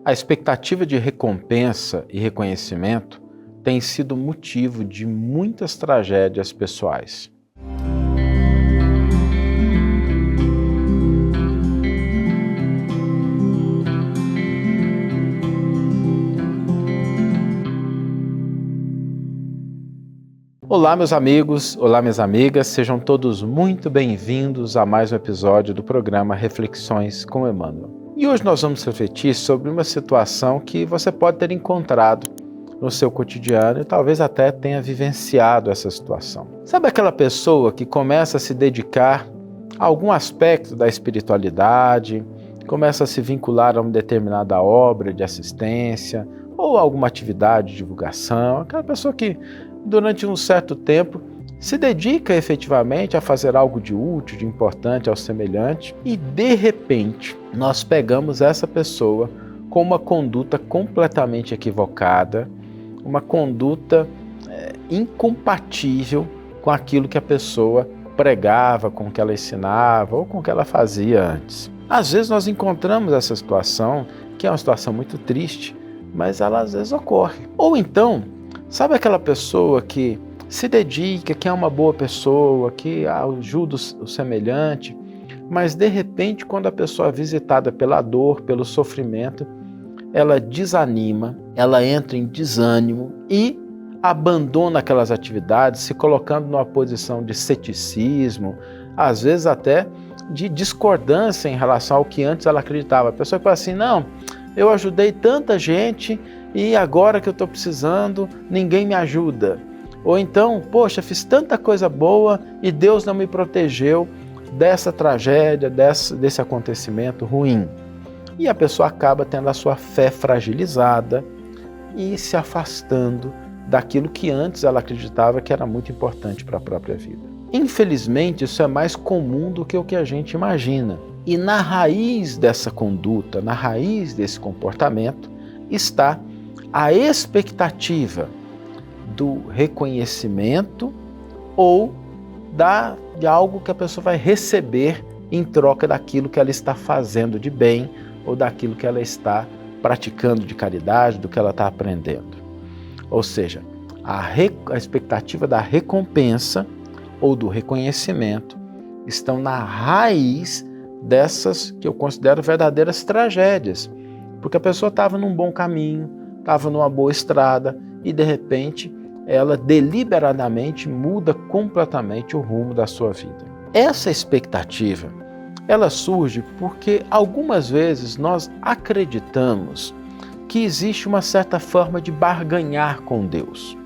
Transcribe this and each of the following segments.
A expectativa de recompensa e reconhecimento tem sido motivo de muitas tragédias pessoais. Olá, meus amigos, olá, minhas amigas, sejam todos muito bem-vindos a mais um episódio do programa Reflexões com Emmanuel. E hoje nós vamos refletir sobre uma situação que você pode ter encontrado no seu cotidiano e talvez até tenha vivenciado essa situação. Sabe aquela pessoa que começa a se dedicar a algum aspecto da espiritualidade, começa a se vincular a uma determinada obra de assistência ou alguma atividade de divulgação, aquela pessoa que durante um certo tempo se dedica efetivamente a fazer algo de útil, de importante ao semelhante e de repente nós pegamos essa pessoa com uma conduta completamente equivocada, uma conduta incompatível com aquilo que a pessoa pregava, com o que ela ensinava ou com o que ela fazia antes. Às vezes nós encontramos essa situação, que é uma situação muito triste, mas ela às vezes ocorre. Ou então, sabe aquela pessoa que se dedica, que é uma boa pessoa, que ajuda o semelhante, mas de repente quando a pessoa é visitada pela dor, pelo sofrimento, ela desanima, ela entra em desânimo e abandona aquelas atividades, se colocando numa posição de ceticismo, às vezes até de discordância em relação ao que antes ela acreditava. A pessoa fala assim, não, eu ajudei tanta gente e agora que eu estou precisando, ninguém me ajuda. Ou então, poxa, fiz tanta coisa boa e Deus não me protegeu dessa tragédia, desse acontecimento ruim. E a pessoa acaba tendo a sua fé fragilizada e se afastando daquilo que antes ela acreditava que era muito importante para a própria vida. Infelizmente, isso é mais comum do que o que a gente imagina. E na raiz dessa conduta, na raiz desse comportamento, está a expectativa do reconhecimento ou de algo que a pessoa vai receber em troca daquilo que ela está fazendo de bem ou daquilo que ela está praticando de caridade, do que ela está aprendendo. Ou seja, a expectativa da recompensa ou do reconhecimento estão na raiz dessas que eu considero verdadeiras tragédias, porque a pessoa estava num bom caminho, estava numa boa estrada e de repente ela deliberadamente muda completamente o rumo da sua vida. Essa expectativa, ela surge porque algumas vezes nós acreditamos que existe uma certa forma de barganhar com Deus.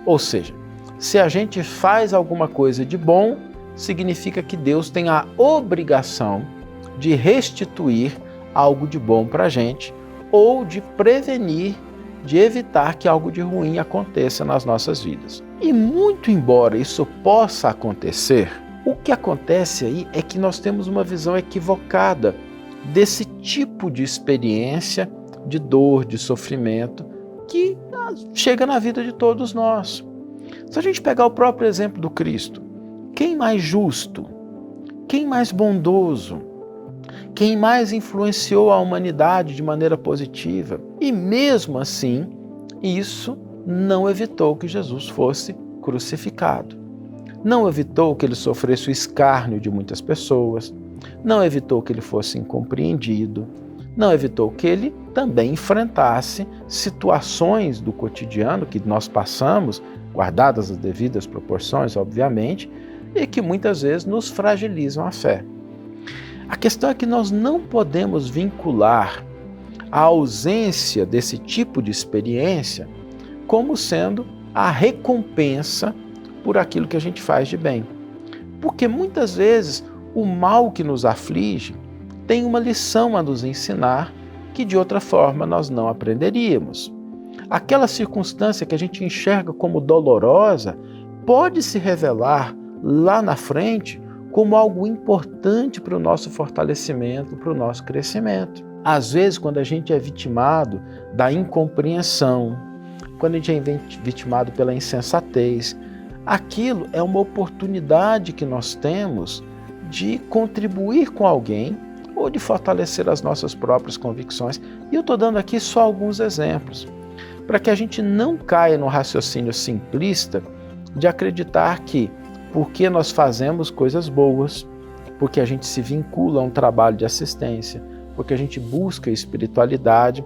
Ou seja, se a gente faz alguma coisa de bom, significa que Deus tem a obrigação de restituir algo de bom para a gente ou de prevenir, de evitar que algo de ruim aconteça nas nossas vidas. E muito embora isso possa acontecer, o que acontece aí é que nós temos uma visão equivocada desse tipo de experiência de dor, de sofrimento que chega na vida de todos nós. Se a gente pegar o próprio exemplo do Cristo, quem mais justo, quem mais bondoso, quem mais influenciou a humanidade de maneira positiva. E mesmo assim, isso não evitou que Jesus fosse crucificado. Não evitou que ele sofresse o escárnio de muitas pessoas. Não evitou que ele fosse incompreendido. Não evitou que ele também enfrentasse situações do cotidiano que nós passamos, guardadas as devidas proporções, obviamente, e que muitas vezes nos fragilizam a fé. A questão é que nós não podemos vincular a ausência desse tipo de experiência como sendo a recompensa por aquilo que a gente faz de bem. Porque muitas vezes o mal que nos aflige tem uma lição a nos ensinar que de outra forma nós não aprenderíamos. Aquela circunstância que a gente enxerga como dolorosa pode se revelar lá na frente como algo importante para o nosso fortalecimento, para o nosso crescimento. Às vezes, quando a gente é vitimado da incompreensão, quando a gente é vitimado pela insensatez, aquilo é uma oportunidade que nós temos de contribuir com alguém ou de fortalecer as nossas próprias convicções. E eu estou dando aqui só alguns exemplos, para que a gente não caia no raciocínio simplista de acreditar que, porque nós fazemos coisas boas, porque a gente se vincula a um trabalho de assistência, porque a gente busca espiritualidade,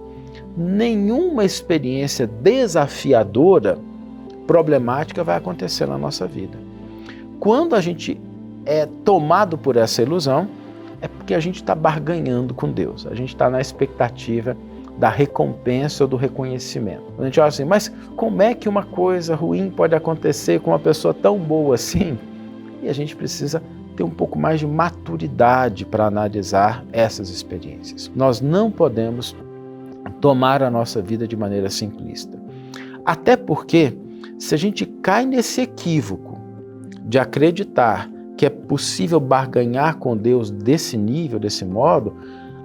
nenhuma experiência desafiadora, problemática vai acontecer na nossa vida. Quando a gente é tomado por essa ilusão, é porque a gente está barganhando com Deus, a gente está na expectativa da recompensa ou do reconhecimento. A gente olha assim, mas como é que uma coisa ruim pode acontecer com uma pessoa tão boa assim? E a gente precisa ter um pouco mais de maturidade para analisar essas experiências. Nós não podemos tomar a nossa vida de maneira simplista. Até porque, se a gente cai nesse equívoco de acreditar que é possível barganhar com Deus desse nível, desse modo,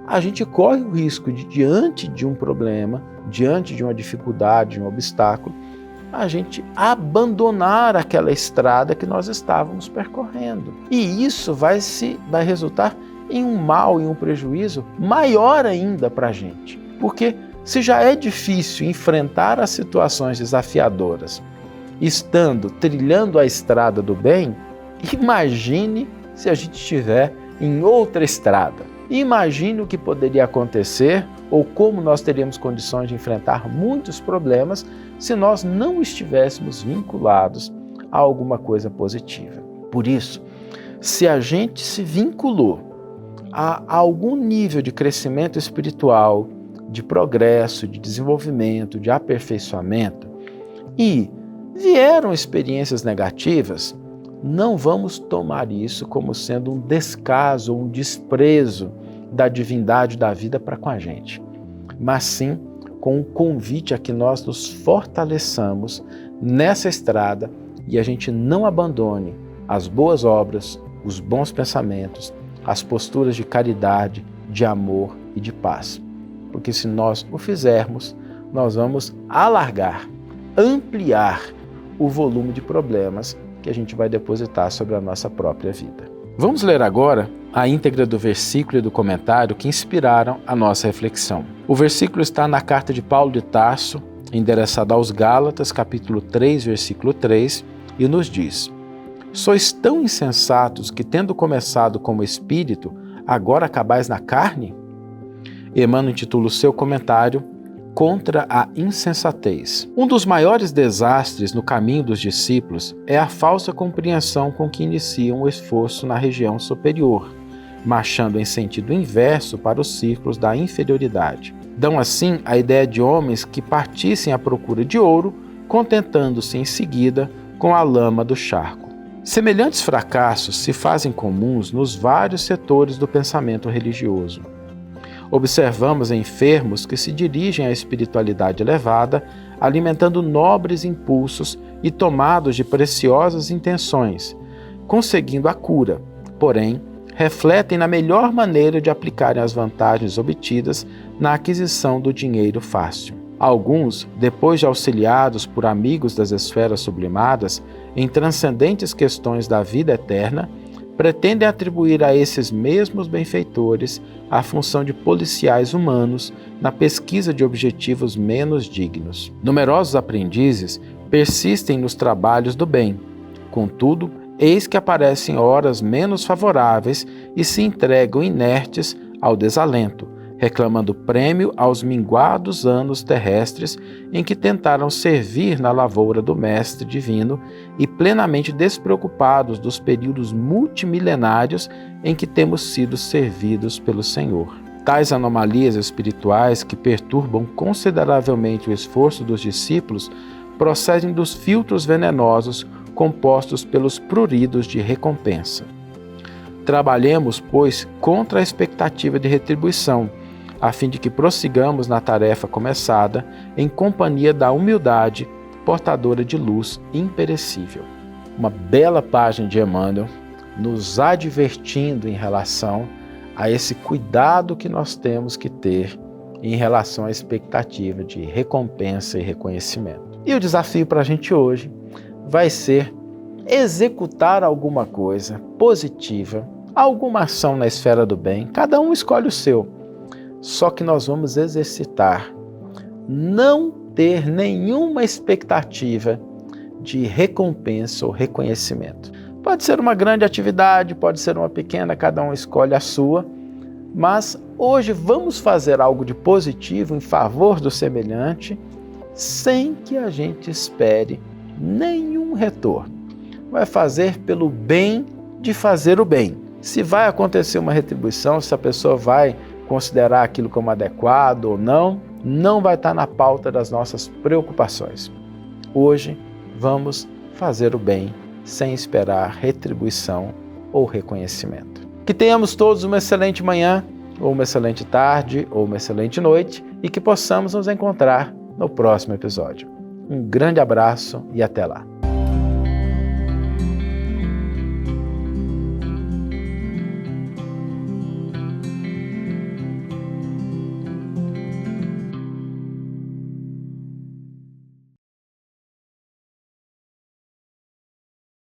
a gente corre o risco de, diante de um problema, diante de uma dificuldade, de um obstáculo, a gente abandonar aquela estrada que nós estávamos percorrendo. E isso vai resultar em um mal, em um prejuízo maior ainda para a gente. Porque se já é difícil enfrentar as situações desafiadoras, trilhando a estrada do bem, imagine se a gente estiver em outra estrada. Imagine o que poderia acontecer ou como nós teríamos condições de enfrentar muitos problemas se nós não estivéssemos vinculados a alguma coisa positiva. Por isso, se a gente se vinculou a algum nível de crescimento espiritual, de progresso, de desenvolvimento, de aperfeiçoamento, e vieram experiências negativas, não vamos tomar isso como sendo um descaso ou um desprezo da divindade da vida para com a gente, mas sim com um convite a que nós nos fortaleçamos nessa estrada e a gente não abandone as boas obras, os bons pensamentos, as posturas de caridade, de amor e de paz. Porque se nós o fizermos, nós vamos alargar, ampliar o volume de problemas que a gente vai depositar sobre a nossa própria vida. Vamos ler agora a íntegra do versículo e do comentário que inspiraram a nossa reflexão. O versículo está na carta de Paulo de Tarso, endereçada aos Gálatas, capítulo 3, versículo 3, e nos diz: Sois tão insensatos que, tendo começado como espírito, agora acabais na carne? Emmanuel intitula o seu comentário Contra a insensatez. Um dos maiores desastres no caminho dos discípulos é a falsa compreensão com que iniciam o esforço na região superior, marchando em sentido inverso para os círculos da inferioridade. Dão assim a ideia de homens que partissem à procura de ouro, contentando-se em seguida com a lama do charco. Semelhantes fracassos se fazem comuns nos vários setores do pensamento religioso. Observamos enfermos que se dirigem à espiritualidade elevada, alimentando nobres impulsos e tomados de preciosas intenções, conseguindo a cura, porém, refletem na melhor maneira de aplicarem as vantagens obtidas na aquisição do dinheiro fácil. Alguns, depois de auxiliados por amigos das esferas sublimadas em transcendentes questões da vida eterna, pretendem atribuir a esses mesmos benfeitores a função de policiais humanos na pesquisa de objetivos menos dignos. Numerosos aprendizes persistem nos trabalhos do bem. Contudo, eis que aparecem horas menos favoráveis e se entregam inertes ao desalento, reclamando prêmio aos minguados anos terrestres em que tentaram servir na lavoura do Mestre Divino e plenamente despreocupados dos períodos multimilenários em que temos sido servidos pelo Senhor. Tais anomalias espirituais que perturbam consideravelmente o esforço dos discípulos procedem dos filtros venenosos compostos pelos pruridos de recompensa. Trabalhemos, pois, contra a expectativa de retribuição, a fim de que prossigamos na tarefa começada em companhia da humildade portadora de luz imperecível. Uma bela página de Emmanuel nos advertindo em relação a esse cuidado que nós temos que ter em relação à expectativa de recompensa e reconhecimento. E o desafio para a gente hoje vai ser executar alguma coisa positiva, alguma ação na esfera do bem, cada um escolhe o seu. Só que nós vamos exercitar, não ter nenhuma expectativa de recompensa ou reconhecimento. Pode ser uma grande atividade, pode ser uma pequena, cada um escolhe a sua, mas hoje vamos fazer algo de positivo em favor do semelhante, sem que a gente espere nenhum retorno. Vai fazer pelo bem de fazer o bem. Se vai acontecer uma retribuição, se a pessoa vai considerar aquilo como adequado ou não, não vai estar na pauta das nossas preocupações. Hoje vamos fazer o bem sem esperar retribuição ou reconhecimento. Que tenhamos todos uma excelente manhã, ou uma excelente tarde, ou uma excelente noite e que possamos nos encontrar no próximo episódio. Um grande abraço e até lá!